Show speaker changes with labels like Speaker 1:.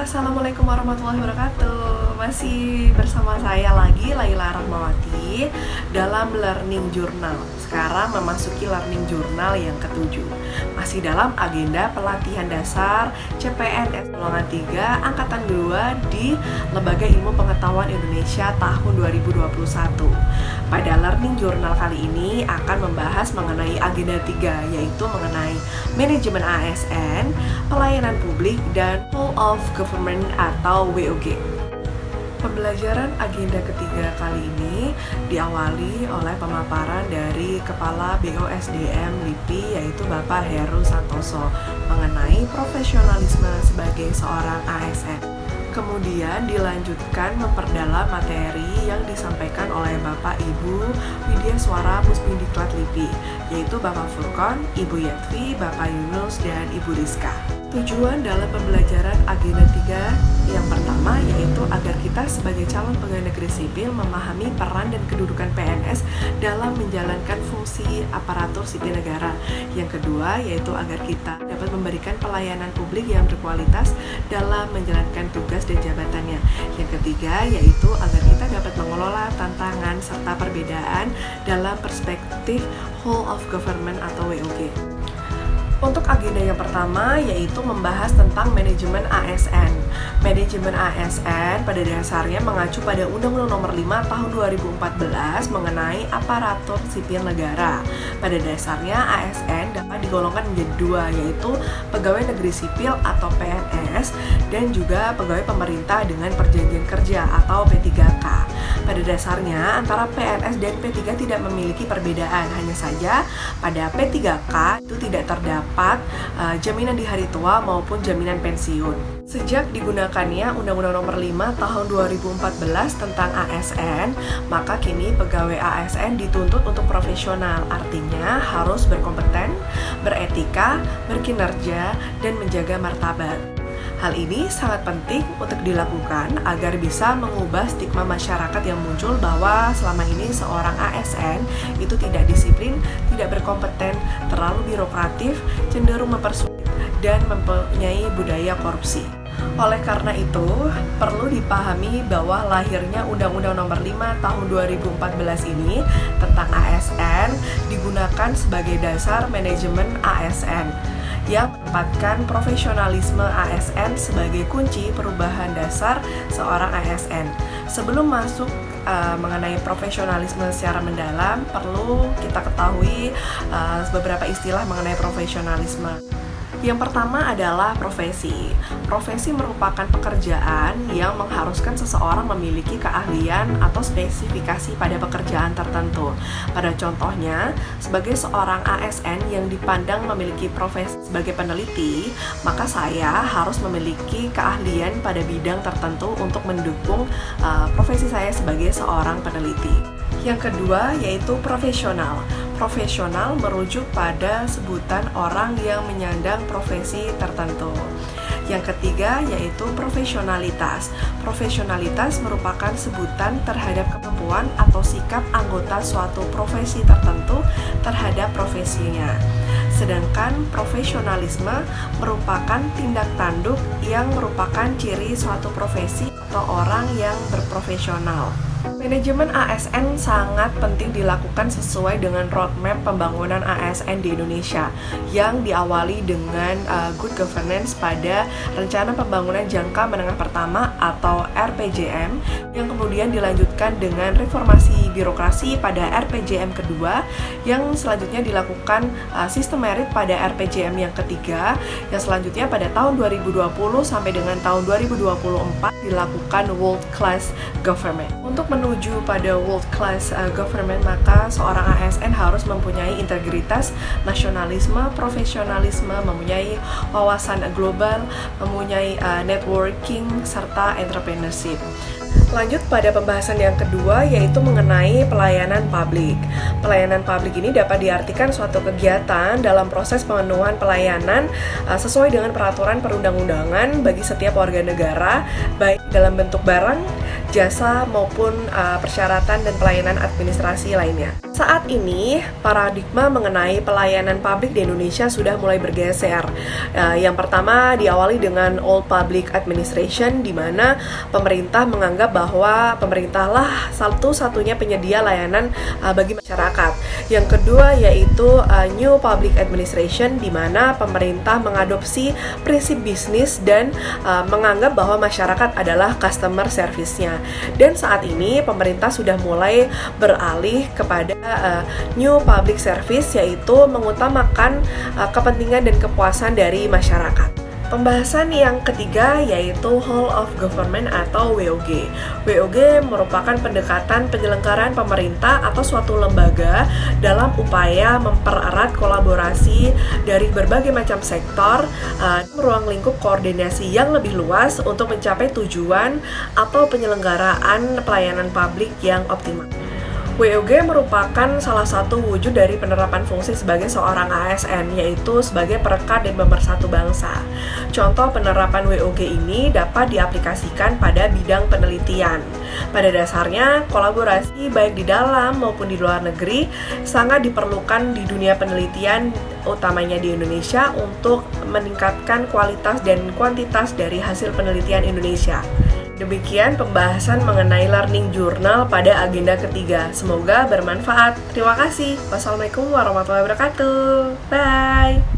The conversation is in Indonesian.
Speaker 1: Assalamualaikum warahmatullahi wabarakatuh. Masih bersama saya lagi, Laila Rahmawati, dalam Learning Journal. Sekarang memasuki Learning Journal yang ke-7. Masih dalam agenda pelatihan dasar CPNS golongan 3 Angkatan 2 di Lembaga Ilmu Pengetahuan Indonesia tahun 2021. Pada Learning Journal kali ini akan membahas mengenai agenda 3, yaitu mengenai manajemen ASN, pelayanan publik, dan Whole of Government atau WOG. Pembelajaran agenda ketiga kali ini diawali oleh pemaparan dari Kepala BOSDM LIPI, yaitu Bapak Heru Santoso, mengenai profesionalisme sebagai seorang ASN. Kemudian dilanjutkan memperdalam materi yang disampaikan oleh Bapak Ibu Widyaswara Pusbidiklat LIPI, yaitu Bapak Furqon, Ibu Yatvi, Bapak Yunus, dan Ibu Rizka. Tujuan dalam pembelajaran agenda 3 yang pertama yaitu agar kita sebagai calon pegawai negeri sipil memahami peran dan kedudukan PNS dalam menjalankan fungsi aparatur sipil negara. Yang kedua yaitu agar kita dapat memberikan pelayanan publik yang berkualitas dalam menjalankan tugas dan jabatannya. Yang ketiga yaitu agar kita dapat mengelola tantangan serta perbedaan dalam perspektif Whole of Government atau WOG. Untuk agenda yang pertama yaitu membahas tentang manajemen ASN. Manajemen ASN pada dasarnya mengacu pada Undang-Undang Nomor 5 Tahun 2014 mengenai aparatur sipil negara. Pada dasarnya ASN dapat digolongkan menjadi dua, yaitu pegawai negeri sipil atau PNS dan juga pegawai pemerintah dengan perjanjian kerja atau P3K. Pada dasarnya antara PNS dan P3 tidak memiliki perbedaan, hanya saja pada P3K itu tidak terdapat jaminan di hari tua maupun jaminan pensiun. Sejak digunakannya Undang-Undang Nomor 5 Tahun 2014 tentang ASN, maka kini pegawai ASN dituntut untuk profesional, artinya harus berkompeten, beretika, berkinerja, dan menjaga martabat. Hal ini sangat penting untuk dilakukan agar bisa mengubah stigma masyarakat yang muncul bahwa selama ini seorang ASN itu tidak disiplin, tidak berkompeten, terlalu birokratif, cenderung mempersulit, dan mempunyai budaya korupsi. Oleh karena itu, perlu dipahami bahwa lahirnya Undang-Undang Nomor 5 Tahun 2014 ini tentang ASN digunakan sebagai dasar manajemen ASN yang menempatkan profesionalisme ASN sebagai kunci perubahan dasar seorang ASN. Sebelum masuk mengenai profesionalisme secara mendalam, perlu kita ketahui beberapa istilah mengenai profesionalisme. Yang pertama adalah profesi. Profesi merupakan pekerjaan yang mengharuskan seseorang memiliki keahlian atau spesifikasi pada pekerjaan tertentu. Pada contohnya, sebagai seorang ASN yang dipandang memiliki profesi sebagai peneliti, maka saya harus memiliki keahlian pada bidang tertentu untuk mendukung profesi saya sebagai seorang peneliti. Yang kedua yaitu profesional. Profesional merujuk pada sebutan orang yang menyandang profesi tertentu. Yang ketiga yaitu profesionalitas. Profesionalitas merupakan sebutan terhadap kemampuan atau sikap anggota suatu profesi tertentu terhadap profesinya. Sedangkan profesionalisme merupakan tindak tanduk yang merupakan ciri suatu profesi atau orang yang berprofesional. Manajemen ASN sangat penting dilakukan sesuai dengan roadmap pembangunan ASN di Indonesia yang diawali dengan good governance pada Rencana Pembangunan Jangka Menengah Pertama atau RPJM, yang kemudian dilanjutkan dengan reformasi birokrasi pada RPJM kedua, yang selanjutnya dilakukan sistem merit pada RPJM yang ketiga, yang selanjutnya pada tahun 2020 sampai dengan tahun 2024 dilakukan World Class Government. Untuk menuju pada World Class Government, maka seorang ASN harus mempunyai integritas, nasionalisme, profesionalisme, mempunyai wawasan global, mempunyai networking, serta entrepreneurship. Lanjut pada pembahasan yang kedua yaitu mengenai pelayanan publik. Pelayanan publik ini dapat diartikan suatu kegiatan dalam proses pemenuhan pelayanan sesuai dengan peraturan perundang-undangan bagi setiap warga negara, baik dalam bentuk barang, jasa maupun persyaratan dan pelayanan administrasi lainnya. Saat ini, paradigma mengenai pelayanan publik di Indonesia sudah mulai bergeser. Yang pertama diawali dengan Old Public Administration, di mana pemerintah menganggap bahwa pemerintahlah satu-satunya penyedia layanan bagi masyarakat. Yang kedua yaitu New Public Administration, di mana pemerintah mengadopsi prinsip bisnis dan menganggap bahwa masyarakat adalah customer service-nya. Dan saat ini pemerintah sudah mulai beralih kepada New Public Service, yaitu mengutamakan kepentingan dan kepuasan dari masyarakat. Pembahasan yang ketiga yaitu Whole of Government atau WOG. WOG merupakan pendekatan penyelenggaraan pemerintah atau suatu lembaga dalam upaya mempererat kolaborasi dari berbagai macam sektor, ruang lingkup koordinasi yang lebih luas untuk mencapai tujuan atau penyelenggaraan pelayanan publik yang optimal. WOG merupakan salah satu wujud dari penerapan fungsi sebagai seorang ASN, yaitu sebagai perekat dan pemersatu bangsa. Contoh penerapan WOG ini dapat diaplikasikan pada bidang penelitian. Pada dasarnya, kolaborasi baik di dalam maupun di luar negeri sangat diperlukan di dunia penelitian, utamanya di Indonesia, untuk meningkatkan kualitas dan kuantitas dari hasil penelitian Indonesia. Demikian pembahasan mengenai Learning Journal pada agenda ketiga. Semoga bermanfaat. Terima kasih. Wassalamualaikum warahmatullahi wabarakatuh. Bye.